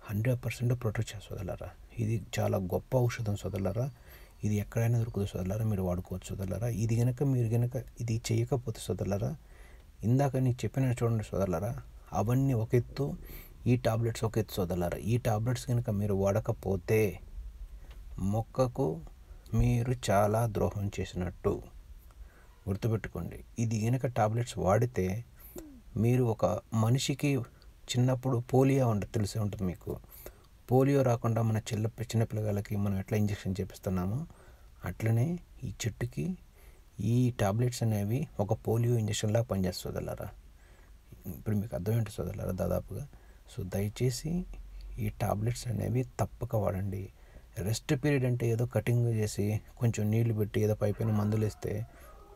100% ప్రొటెక్ట్ చేస్తుంది సోదరులారా. ఇది చాలా గొప్ప ఔషధం సోదరులారా. ఇది ఎక్కడైనా దొరుకుతుంది సోదరులారా, మీరు వాడుకోవచ్చు సోదరులారా. మీరు గనక ఇది చేయకపోతే సోదరులారా, ఇందాక నీకు చెప్పిన చూడండి సోదరులారా, అవన్నీ ఒక ఎత్తు, ఈ టాబ్లెట్స్ ఒక ఎత్తు సోదరులారా. ఈ టాబ్లెట్స్ కనుక మీరు వాడకపోతే మొక్కకు మీరు చాలా ద్రోహం చేసినట్టు గుర్తుపెట్టుకోండి. ఇది కనుక టాబ్లెట్స్ వాడితే మీరు ఒక మనిషికి చిన్నప్పుడు పోలియో తెలిసే ఉంటుంది మీకు. పోలియో రాకుండా మన చిన్నపిల్లలకి మనం ఎట్లా ఇంజెక్షన్ చేపిస్తున్నామో అట్లనే ఈ చెట్టుకి ఈ టాబ్లెట్స్ అనేవి ఒక పోలియో ఇంజెక్షన్లా పనిచేస్తుంది సోదరులారా. ఇప్పుడు మీకు అర్థమేంటి సోదరులారా దాదాపుగా. సో దయచేసి ఈ టాబ్లెట్స్ అనేవి తప్పక వాడండి. రెస్ట్ పీరియడ్ అంటే ఏదో కటింగ్ చేసి కొంచెం నీళ్లు పెట్టి ఏదో పైపైన మందులు ఇస్తే,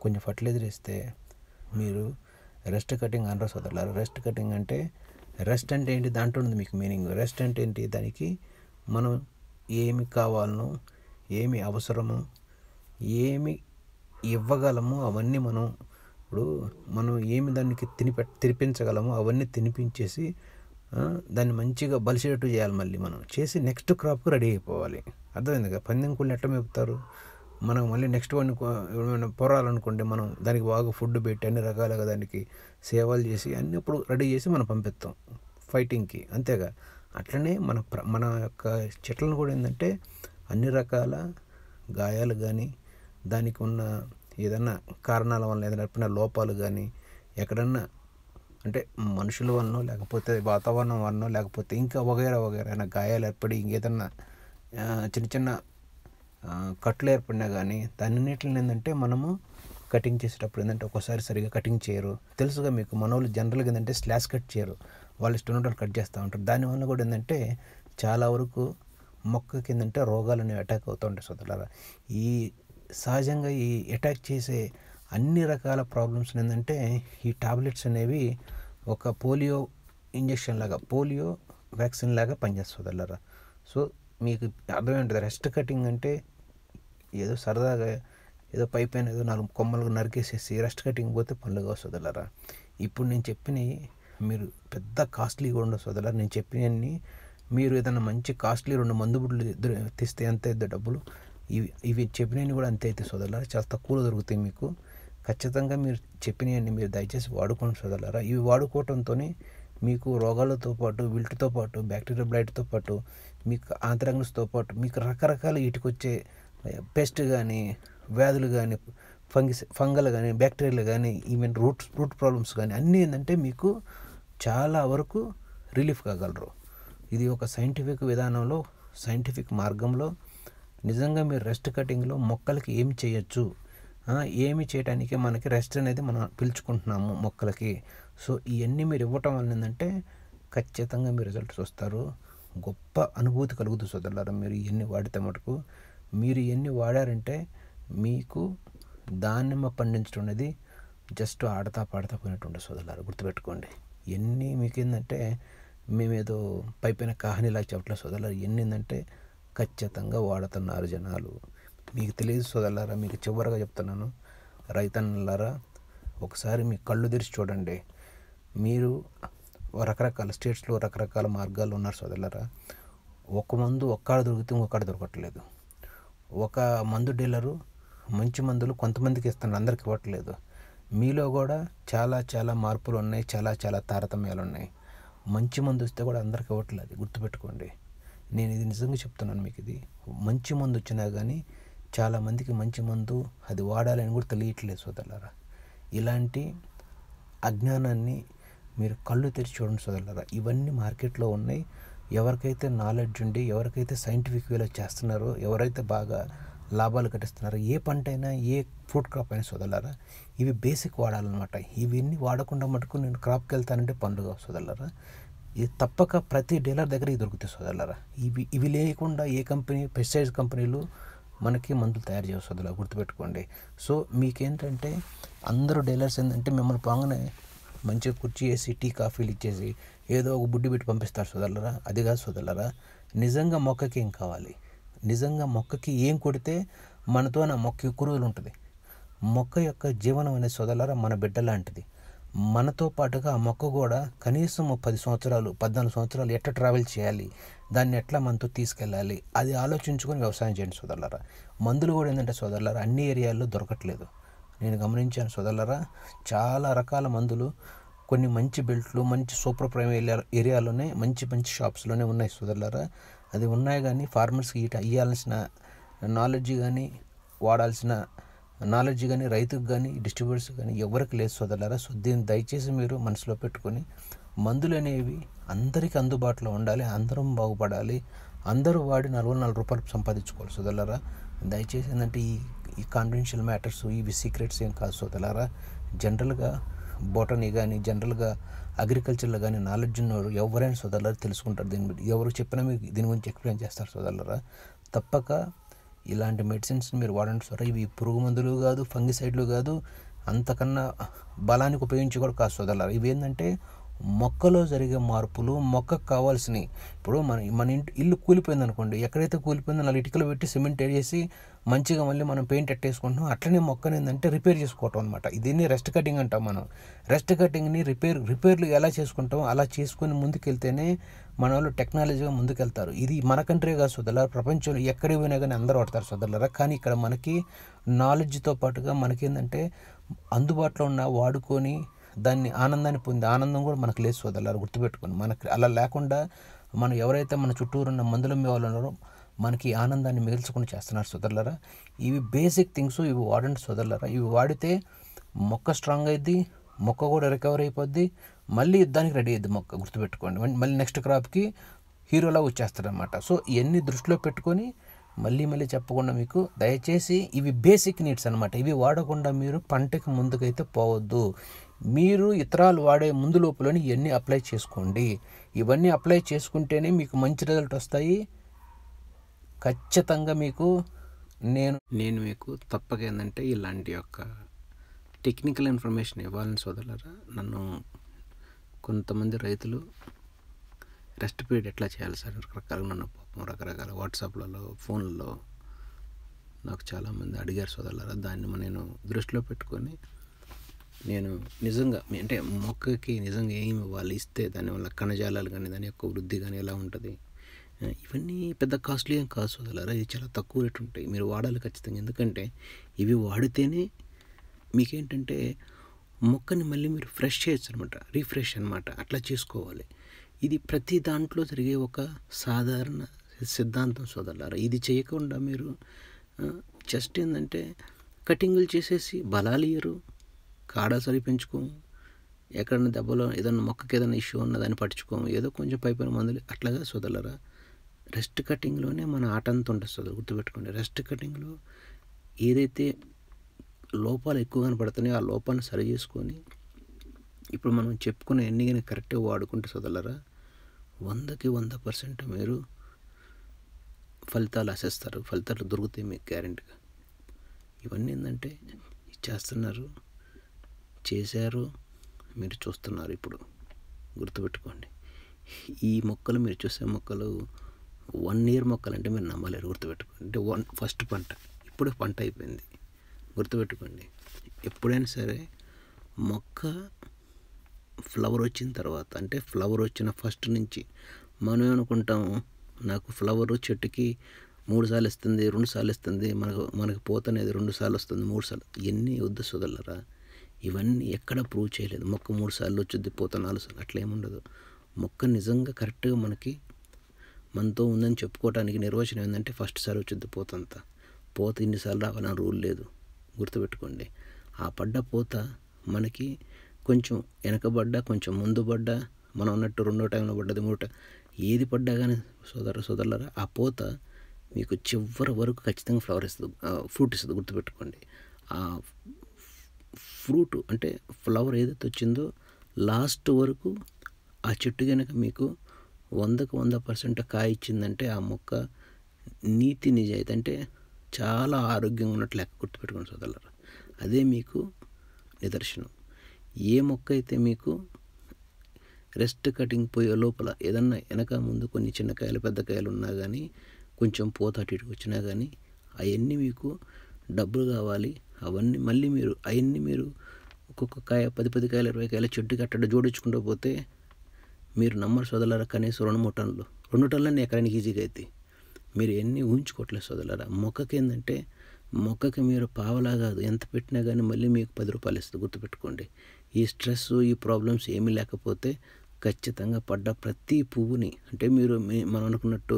కొంచెం ఫర్టిలైజర్ ఇస్తే మీరు రెస్ట్ కటింగ్ అనరు సోదరులారా. రెస్ట్ కటింగ్ అంటే, రెస్ట్ అంటే ఏంటి, దాంట్లో ఉంది మీకు మీనింగ్. రెస్ట్ అంటే ఏంటి, దానికి మనం ఏమి కావాలనో, ఏమి అవసరమో, ఏమి ఇవ్వగలమో అవన్నీ మనం ఏమి దానికి తినిపించగలమో అవన్నీ తినిపించేసి దాన్ని మంచిగా బలిసేటట్టు చేయాలి. మళ్ళీ మనం చేసి నెక్స్ట్ క్రాప్కు రెడీ అయిపోవాలి. అర్థమైంది కదా. పందెం కోళ్ళు ఎట్లా మేపుతారు, మనం మళ్ళీ నెక్స్ట్ వన్ పొరాలనుకోండి, మనం దానికి బాగా ఫుడ్ పెట్టి అన్ని రకాలుగా దానికి సేవలు చేసి అన్ని అప్పుడు రెడీ చేసి మనం పంపిస్తాం ఫైటింగ్కి, అంతేగా. అట్లనే మన యొక్క చెట్లను కూడా ఏంటంటే అన్ని రకాల గాయాలు కానీ, దానికి ఉన్న ఏదన్నా కారణాల వల్ల ఏదైనా లోపాలు కానీ, ఎక్కడన్నా అంటే మనుషుల వలనో లేకపోతే వాతావరణం వలనో లేకపోతే ఇంకా వగైరా గాయాలు ఏర్పడి ఇంకేదన్నా చిన్న చిన్న కట్లు ఏర్పడినా కానీ దాన్నిటిని ఏంటంటే మనము కటింగ్ చేసేటప్పుడు ఏంటంటే ఒక్కోసారి సరిగా కటింగ్ చేయరు. తెలుసుగా మీకు, మన వాళ్ళు జనరల్గా ఏంటంటే స్లాష్ కట్ చేయరు, వాళ్ళు ఇష్టం ఉన్నట్టు కట్ చేస్తూ ఉంటారు. దానివల్ల కూడా ఏంటంటే చాలా వరకు మొక్కకి ఏంటంటే రోగాలు అనేవి అటాక్ అవుతూ ఉంటాయి సోదరులారా. ఈ సహజంగా ఈ అటాక్ చేసే అన్ని రకాల ప్రాబ్లమ్స్ ఏంటంటే ఈ టాబ్లెట్స్ అనేవి ఒక పోలియో ఇంజెక్షన్ లాగా, పోలియో వ్యాక్సిన్ లాగా పనిచేస్తుంది సోదరులారా. సో మీకు అర్థమేంటుంది, రెస్ట్ కటింగ్ అంటే ఏదో సరదాగా ఏదో పైపైన ఏదో 4 కొమ్మలు నరికేసేసి రెస్ట్ కటింగ్ పోతే పనులు కావు సోదరులారా. ఇప్పుడు నేను చెప్పినవి మీరు పెద్ద కాస్ట్లీగా ఉండవు సోదరులారా. నేను చెప్పినవన్నీ మీరు ఏదైనా మంచి కాస్ట్లీ 2 మందు బుడ్లు తీస్తే ఎంత అవుతుందో డబ్బులు, ఇవి చెప్పినవి కూడా అంతే అవుతాయి సోదరులారా. చాలా తక్కువలో దొరుకుతాయి మీకు. ఖచ్చితంగా మీరు చెప్పినవన్నీ మీరు దయచేసి వాడుకోండి సోదరులారా. ఇవి వాడుకోవడంతో మీకు రోగాలతో పాటు, విల్ట్తో పాటు, బ్యాక్టీరియా బ్లైట్తో పాటు, మీకు ఆంథ్రాక్నస్తో పాటు మీకు రకరకాల వీటికొచ్చే పెస్ట్ కానీ, వ్యాధులు కానీ, ఫంగల్ కానీ, బ్యాక్టీరియాలు కానీ, ఈవెన్ రూట్ ప్రాబ్లమ్స్ కానీ అన్నీ ఏంటంటే మీకు చాలా వరకు రిలీఫ్ కాగలరు. ఇది ఒక సైంటిఫిక్ విధానంలో, సైంటిఫిక్ మార్గంలో నిజంగా మీరు రెస్ట్ కటింగ్లో మొక్కలకి ఏమి చేయొచ్చు, ఏమి చేయడానికి మనకి రెస్ట్ అనేది మనం పిలుచుకుంటున్నాము మొక్కలకి. సో ఇవన్నీ మీరు ఇవ్వటం వల్ల ఏంటంటే ఖచ్చితంగా మీరు రిజల్ట్స్ వస్తారు. గొప్ప అనుభూతి కలుగుతుంది సోదరులారా. మీరు ఇవన్నీ వాడితే మటుకు, మీరు ఇవన్నీ వాడారంటే మీకు దానిమ్మ పండించడం అనేది జస్ట్ ఆడతా పాడతా పోయినట్టు సోదరులారా. గుర్తుపెట్టుకోండి. ఇవన్నీ మీకు ఏంటంటే మేమేదో పైపైన కాహనీలాగా చెప్పట్లేదు సోదరులారా. ఇవన్నీ ఏంటంటే ఖచ్చితంగా వాడుతున్నారు జనాలు. మీకు తెలియదు సోదరులారా. మీకు చివరిగా చెప్తున్నాను, రైతన్నలారా, ఒకసారి మీ కళ్ళు తెరిచి చూడండి. మీరు రకరకాల స్టేట్స్లో రకరకాల మార్గాలు ఉన్నారు సోదరులారా. ఒక మందు ఒక్కడ దొరికితే ఇంకొకటి దొరకట్లేదు. ఒక మందు డీలరు మంచి మందులు కొంతమందికి ఇస్తున్నారు, అందరికి ఇవ్వట్లేదు. మీలో కూడా చాలా చాలా మార్పులు ఉన్నాయి, చాలా చాలా తారతమ్యాలు ఉన్నాయి. మంచి మందు ఇస్తే కూడా అందరికి ఇవ్వట్లేదు, గుర్తుపెట్టుకోండి. నేను ఇది నిజంగా చెప్తున్నాను మీకు. ఇది మంచి మందు వచ్చినా కానీ చాలామందికి మంచి మందు అది వాడాలని కూడా తెలియట్లేదు సోదరులారా. ఇలాంటి అజ్ఞానాన్ని మీరు కళ్ళు తెరిచి చూడండి సోదరులారా. ఇవన్నీ మార్కెట్లో ఉన్నాయి. ఎవరికైతే నాలెడ్జ్ ఉండి, ఎవరికైతే సైంటిఫిక్ వేలో చేస్తున్నారో, ఎవరైతే బాగా లాభాలు కట్టిస్తున్నారో, ఏ పంట అయినా, ఏ ఫ్రూట్ క్రాప్ అయినా సోదరులారా, ఇవి బేసిక్ వాడాలన్నమాట. ఇవన్నీ వాడకుండా మటుకు నేను క్రాప్కి వెళ్తానంటే పండుగ సోదరులారా. ఇది తప్పక ప్రతి డీలర్ దగ్గర ఇది దొరుకుతాయి సోదరులారా. ఇవి లేకుండా ఏ కంపెనీ, పెస్టిసైడ్స్ కంపెనీలు మనకి మందులు తయారు చేయ సోదరులారా, గుర్తుపెట్టుకోండి. సో మీకేంటంటే అందరూ డీలర్స్ ఏంటంటే మిమ్మల్ని బాగానే మంచిగా కుర్చీ వేసి టీ కాఫీలు ఇచ్చేసి ఏదో ఒక బుడ్డి పెట్టి పంపిస్తారు సోదరులారా. అది కాదు సోదరులారా. నిజంగా మొక్కకి ఏం కావాలి, నిజంగా మొక్కకి ఏం కొడితే మనతో నా మొక్క ఎక్కువ రోజులు ఉంటుంది. మొక్క యొక్క జీవనం అనేది సోదరులారా మన బిడ్డ లాంటిది. మనతో పాటుగా ఆ మొక్క కూడా కనీసం 10 సంవత్సరాలు 14 సంవత్సరాలు ఎట్లా ట్రావెల్ చేయాలి, దాన్ని ఎట్లా మనతో తీసుకెళ్ళాలి, అది ఆలోచించుకొని వ్యవసాయం చేయండి సోదరులారా. మందులు కూడా ఏంటంటే సోదరులారా అన్ని ఏరియాల్లో దొరకట్లేదు. నేను గమనించాను సోదరులారా, చాలా రకాల మందులు కొన్ని మంచి బెల్ట్లు మంచి సూపర్ ప్రైమ్ ఏరియాలోనే మంచి మంచి షాప్స్లోనే ఉన్నాయి సోదరులారా. అది ఉన్నాయి కానీ ఫార్మర్స్కి ఇవ్వాల్సిన నాలెడ్జ్ కానీ వాడాల్సిన నాలెడ్జ్ కానీ రైతుకు కానీ డిస్ట్రిబ్యూటర్స్ కానీ ఎవరికి లేదు సోదరులారా. సో దీన్ని దయచేసి మీరు మనసులో పెట్టుకొని మందులు అనేవి అందరికీ అందుబాటులో ఉండాలి, అందరం బాగుపడాలి, అందరూ వాడి 4 రూపాయలు సంపాదించుకోవాలి సోదరులారా. దయచేసి ఏంటంటే ఈ కాన్ఫిడెన్షియల్ మ్యాటర్స్ ఇవి సీక్రెట్స్ ఏం కాదు సోదరులారా. జనరల్గా బోటనీ కానీ జనరల్గా అగ్రికల్చర్లో కానీ నాలెడ్జ్ ఉన్నవారు ఎవరైనా సోదరులారా తెలుసుకుంటారు. ఎవరు చెప్పినా మీకు దీని గురించి ఎక్స్ప్లెయిన్ చేస్తారు సోదరులారా. తప్పక ఇలాంటి మెడిసిన్స్ని మీరు వాడండి సోదరా. ఇవి పురుగు మందులు కాదు, ఫంగిసైడ్లు కాదు, అంతకన్నా బలానికి ఉపయోగించి కూడా కాదు సోదరులారా. ఇవి ఏంటంటే మొక్కలో జరిగే మార్పులు, మొక్కకు కావాల్సినవి. ఇప్పుడు మన ఇల్లు కూలిపోయింది అనుకోండి, ఎక్కడైతే కూలిపోయిందో 4 ఇటుకలు పెట్టి సిమెంట్ వేసి మంచిగా మళ్ళీ మనం పెయింట్ ఎట్టేసుకుంటాం. అట్లనే మొక్కని ఏంటంటే రిపేర్ చేసుకోవటం అనమాట. దీన్ని రెస్ట్ కటింగ్ అంటాం మనం. రెస్ట్ కటింగ్ని రిపేర్లు ఎలా చేసుకుంటాం అలా చేసుకుని ముందుకెళ్తేనే మన వాళ్ళు టెక్నాలజీగా ముందుకెళ్తారు. ఇది మన కంట్రీ కాదు సోదరులారా, ప్రపంచంలో ఎక్కడికి పోయినా కానీ అందరూ వాడతారు సోదరులారా. కానీ ఇక్కడ మనకి నాలెడ్జ్తో పాటుగా మనకేంటంటే అందుబాటులో ఉన్న వాడుకొని దాన్ని ఆనందాన్ని పొంది ఆనందం కూడా మనకు లేదు సోదరులారా. గుర్తుపెట్టుకొని మనకి అలా లేకుండా మనం ఎవరైతే మన చుట్టూరు ఉన్న మందులు అమ్మేవాళ్ళు ఉన్నారో మనకి ఆనందాన్ని మిగిల్చుకొని చేస్తున్నారు సోదరులారా. ఇవి బేసిక్ థింగ్స్, ఇవి వాడండి సోదరులారా. ఇవి వాడితే మొక్క స్ట్రాంగ్ అయ్యిద్ది, మొక్క కూడా రికవర్ అయిపోద్ది, మళ్ళీ యుద్ధానికి రెడీ అయ్యిద్ది మొక్క. గుర్తుపెట్టుకోండి, మళ్ళీ నెక్స్ట్ క్రాప్కి హీరోలా వచ్చేస్తారనమాట. సో ఇవన్నీ దృష్టిలో పెట్టుకొని మళ్ళీ చెప్పకుండా మీకు దయచేసి ఇవి బేసిక్ నీడ్స్ అనమాట. ఇవి వాడకుండా మీరు పంటకి ముందుకైతే పోవద్దు. మీరు ఇతరాలు వాడే ముందు లోపలని ఇవన్నీ అప్లై చేసుకోండి. ఇవన్నీ అప్లై చేసుకుంటేనే మీకు మంచి రిజల్ట్ వస్తాయి. ఖచ్చితంగా మీకు నేను మీకు తప్పక ఏంటంటే ఇలాంటి యొక్క టెక్నికల్ ఇన్ఫర్మేషన్ ఇవ్వాలని సోదరులారా. నన్ను కొంతమంది రైతులు రెస్ట్ పీరియడ్ ఎట్లా చేయాలి సార్ రకరకాలుగా నన్ను పాపం రకరకాల వాట్సాప్లలో ఫోన్లలో నాకు చాలామంది అడిగారు సోదరులారా. దాన్ని నేను దృష్టిలో పెట్టుకొని నేను నిజంగా అంటే మొక్కకి నిజంగా ఏమి ఇవ్వాలి, ఇస్తే దానివల్ల కణజాలాలు కానీ దాని యొక్క వృద్ధి కానీ ఎలా ఉంటుంది, ఇవన్నీ పెద్ద కాస్ట్లీ ఏం కాదు సోదరులారా. ఇది చాలా తక్కువ రేటు ఉంటాయి, మీరు వాడాలి ఖచ్చితంగా. ఎందుకంటే ఇవి వాడితేనే మీకేంటంటే మొక్కని మళ్ళీ మీరు ఫ్రెష్ చేయొచ్చు అనమాట, రీఫ్రెష్ అనమాట. అట్లా చేసుకోవాలి. ఇది ప్రతి దాంట్లో జరిగే ఒక సాధారణ సిద్ధాంతం సోదరులారా. ఇది చేయకుండా మీరు జస్ట్ ఏంటంటే కటింగులు చేసేసి బలాలు ఇయ్యరు, కాడ సరి పెంచుకోము, ఎక్కడన్నా దెబ్బలో ఏదన్నా మొక్కకి ఏదైనా ఇష్యూ ఉన్నదాన్ని పట్టించుకోము, ఏదో కొంచెం పైపైన మందులు అట్లాగా సోదరులారా. రెస్ట్ కటింగ్లోనే మన ఆట అంతా ఉంటుంది సోదరు. గుర్తుపెట్టుకోండి, రెస్ట్ కటింగ్లో ఏదైతే లోపాలు ఎక్కువ కనపడుతున్నాయో ఆ లోపాలను సరి చేసుకొని ఇప్పుడు మనం చెప్పుకునే ఎన్ని కానీ కరెక్ట్గా వాడుకుంటే సోదరులారా 100కి 100% మీరు ఫలితాలు ఆశిస్తారు, ఫలితాలు దొరుకుతాయి మీకు గ్యారెంటీగా. ఇవన్నీ ఏంటంటే చేస్తున్నారు, చేశారు, మీరు చూస్తున్నారు. ఇప్పుడు గుర్తుపెట్టుకోండి, ఈ మొక్కలు మీరు చూసే మొక్కలు 1 year మొక్కలు అంటే మీరు నమ్మలేరు. గుర్తుపెట్టుకోండి, అంటే ఫస్ట్ పంట ఇప్పుడు పంట అయిపోయింది. గుర్తుపెట్టుకోండి, ఎప్పుడైనా సరే మొక్క ఫ్లవర్ వచ్చిన తర్వాత అంటే ఫ్లవర్ వచ్చిన ఫస్ట్ నుంచి మనం ఏమనుకుంటాము, నాకు ఫ్లవరు చెట్టుకి 3 సార్లు ఇస్తుంది, 2 సార్లు ఇస్తుంది, మనకు పూత అనేది 2 సార్లు వస్తుంది, 3 సార్లు, ఇవన్నీ వద్దు సోదరులారా. ఇవన్నీ ఎక్కడ ప్రూవ్ చేయలేదు. మొక్క 3 సార్లు వచ్చింది, పూత 4 సార్లు, అట్లా ఏముండదు. మొక్క నిజంగా కరెక్ట్గా మనతో ఉందని చెప్పుకోవడానికి నిర్వచనం ఏంటంటే ఫస్ట్ సారి వచ్చింది పూత అంతా. పూత ఇన్నిసార్లు రావాలని రూల్ లేదు. గుర్తుపెట్టుకోండి, ఆ పడ్డ పూత మనకి కొంచెం వెనకబడ్డా కొంచెం ముందు పడ్డా మనం ఉన్నట్టు 2వ టైంలో పడ్డది 3వ టైం ఏది పడ్డా కానీ సోదరులారా ఆ పూత మీకు చివరి వరకు ఖచ్చితంగా ఫ్రూట్ ఇస్తుంది. గుర్తుపెట్టుకోండి, ఆ ఫ్రూట్ అంటే ఫ్లవర్ ఏదైతే వచ్చిందో లాస్ట్ వరకు ఆ చెట్టు కనుక మీకు 100కి 100% కాయ ఇచ్చిందంటే ఆ మొక్క నీతి నిజాయితీ అంటే చాలా ఆరోగ్యంగా ఉన్నట్లు లెక్క. గుర్తుపెట్టుకోండి సోదరులారా, అదే మీకు నిదర్శనం. ఏ మొక్క అయితే మీకు రెస్ట్ కటింగ్ పోయే లోపల ఏదన్నా వెనక ముందు కొన్ని చిన్న కాయలు పెద్ద కాయలు ఉన్నా కానీ కొంచెం పూత అటు ఇటు వచ్చినా కానీ అవన్నీ మీకు డబ్బులు కావాలి, అవన్నీ మళ్ళీ అవన్నీ మీరు ఒక్కొక్క కాయ 10 కాయలు 20 కాయలు చెట్టుకి అట్ట జోడించుకుంటూ పోతే మీరు నమ్మరు సోదరులారా, కనీసం 2-3 టన్నులు 2 టన్నులన్నీ ఎకరానికి ఈజీగా అవుతాయి. మీరు ఎన్ని ఊహించుకోవట్లేదు సోదరులారా. మొక్కకి ఏంటంటే మొక్కకి మీరు పావలా కాదు, ఎంత పెట్టినా కానీ మళ్ళీ మీకు 10 రూపాయలు ఇస్తుంది, గుర్తుపెట్టుకోండి. ఈ స్ట్రెస్, ఈ ప్రాబ్లమ్స్ ఏమీ లేకపోతే ఖచ్చితంగా పడ్డ ప్రతి పువ్వుని అంటే మీరు మనం అనుకున్నట్టు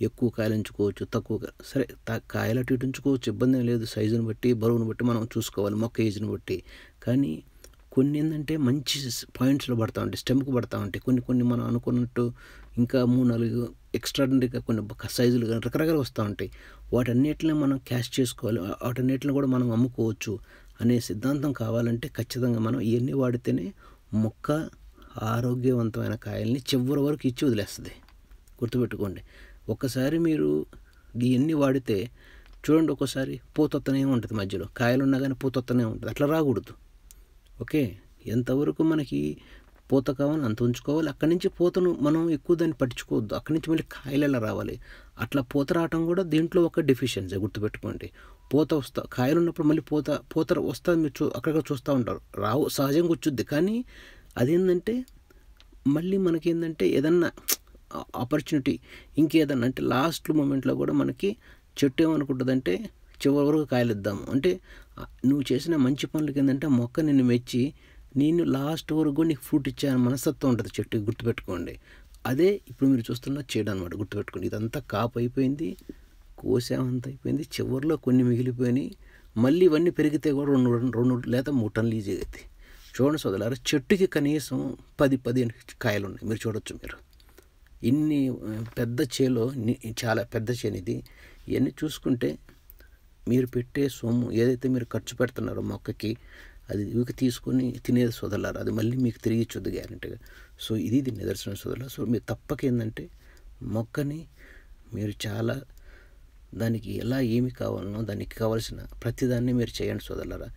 ఎక్కువ కాయలు ఉంచుకోవచ్చు, తక్కువ సరే కాయలు అటు ఇటు ఉంచుకోవచ్చు, ఇబ్బంది ఏం లేదు. సైజుని బట్టి, బరువును బట్టి మనం చూసుకోవాలి, మొక్క ఏజ్ని బట్టి. కానీ కొన్ని ఏంటంటే మంచి పాయింట్స్లో పడతా ఉంటాయి, స్టెమ్కి పడతా ఉంటాయి. కొన్ని మనం అనుకున్నట్టు ఇంకా 3-4 ఎక్స్ట్రాడినరీగా కొన్ని సైజులు కానీ రకరకాలు వస్తూ ఉంటాయి. వాటన్నిటిని మనం క్యాష్ చేసుకోవాలి, వాటన్నిటిని కూడా మనం అమ్ముకోవచ్చు అనే సిద్ధాంతం కావాలంటే ఖచ్చితంగా మనం ఇవన్నీ వాడితేనే మొక్క ఆరోగ్యవంతమైన కాయల్ని చివరి వరకు ఇచ్చి వదిలేస్తుంది, గుర్తుపెట్టుకోండి. ఒక్కసారి మీరు ఇవన్నీ వాడితే చూడండి, ఒక్కోసారి పూతొత్తనే ఉంటుంది, మధ్యలో కాయలు ఉన్నా కానీ పూతొత్తనే ఉంటుంది. అట్లా రాకూడదు. ఓకే, ఎంతవరకు మనకి పూత కావాలి అంత ఉంచుకోవాలి. అక్కడి నుంచి పూతను మనం ఎక్కువ దాన్ని పట్టించుకోవద్దు, అక్కడి నుంచి మళ్ళీ కాయలు ఎలా రావాలి. అట్లా పూత రావటం కూడా దీంట్లో ఒక డెఫిషియన్సీ, గుర్తుపెట్టుకోండి. పూత కాయలు ఉన్నప్పుడు మళ్ళీ పూత వస్తుంది, మీరు అక్కడక్కడ చూస్తూ ఉంటారు. సహజంగా వచ్చుద్ది. కానీ అదేంటంటే మళ్ళీ మనకేంటంటే ఏదన్నా ఆపర్చునిటీ ఇంకేదన్నా అంటే లాస్ట్ మూమెంట్లో కూడా మనకి చెట్టు ఏమనుకుంటుందంటే చివరి వరకు కాయలు ఇద్దాము అంటే, నువ్వు చేసిన మంచి పనులకి ఏంటంటే మొక్క నిన్ను మెచ్చి నేను లాస్ట్ వరకు నీకు ఫ్రూట్ ఇచ్చాను మనస్తత్వం ఉంటుంది చెట్టుకి, గుర్తుపెట్టుకోండి. అదే ఇప్పుడు మీరు చూస్తున్న చేయడం అనమాట, గుర్తుపెట్టుకోండి. ఇదంతా కాపు అయిపోయింది, కోసామంత అయిపోయింది, చివరిలో కొన్ని మిగిలిపోయినాయి. మళ్ళీ ఇవన్నీ పెరిగితే కూడా 2 లేదా 3 టన్నులు ఈజీగా అవుతాయి. చూడండి సోదరులారా, చెట్టుకి కనీసం 10 కాయలు ఉన్నాయి, మీరు చూడొచ్చు. మీరు ఇన్ని పెద్ద చేలో చాలా పెద్ద చేను ఇది. ఇవన్నీ చూసుకుంటే మీరు పెట్టే సొమ్ము ఏదైతే మీరు ఖర్చు పెడుతున్నారో మొక్కకి, అది ఇవి తీసుకొని తినేది సోదరులారా, అది మళ్ళీ మీకు తిరిగి ఇచ్చుద్ది గ్యారెంటీగా. సో ఇది నిదర్శనం సోదరులారా. సో మీరు తప్పక ఏంటంటే మొక్కని మీరు చాలా దానికి ఎలా ఏమి కావాలనో దానికి కావాల్సిన ప్రతిదాన్ని మీరు చేయండి సోదరులారా.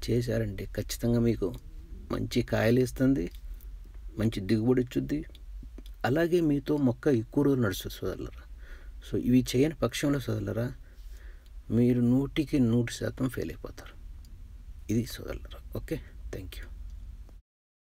చేశారంటే ఖచ్చితంగా మీకు మంచి కాయలు ఇస్తుంది, మంచి దిగుబడి ఇచ్చుద్ది. అలాగే మీతో మొక్క ఎక్కువ రోజులు నడుస్తుంది సోదరులారా. సో ఇవి చేయని పక్షంలో సోదరులారా మీరు 100% ఫెయిల్ అయిపోతారు. ఇది సోదరులారా. Okay, thank you.